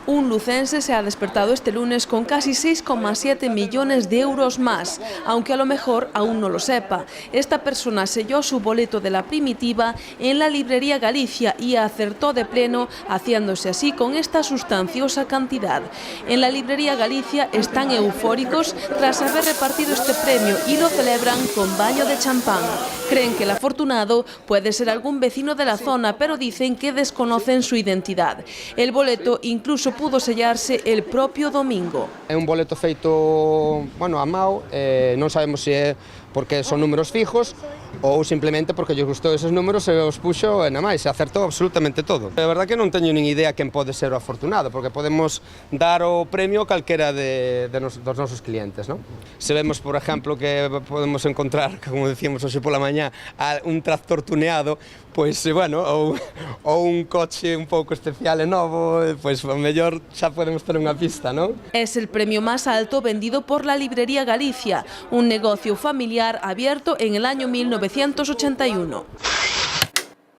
Un lucense se ha despertado este lunes con casi 6,7 millones de euros más, aunque a lo mejor aún no lo sepa. Esta persona selló su boleto de la primitiva en la librería Galicia y acertó de pleno, haciéndose así con esta sustanciosa cantidad. En la librería Galicia están eufóricos tras haber repartido este premio y lo celebran con baño de champán. Creen que el afortunado puede ser algún vecino de la zona, pero dicen que desconocen su identidad. El boleto incluso pudo sellarse el propio domingo. É un boleto feito, a mao, non sabemos se é porque son números fijos ou simplemente porque lles gustou esos números e os puxo e nada máis, se acertou absolutamente todo. A verdade que non teño nin idea quen pode ser o afortunado, porque podemos dar o premio a calquera dos nosos clientes, non? Se vemos, por exemplo, que podemos encontrar, como decíamos hoxe pola mañá, un tractor tuneado, pois, ou un coche un pouco especial e novo, pois, o mellor xa podemos ter unha pista, non? Es el premio más alto vendido por la librería Galicia, un negocio familiar abierto en el año 1981.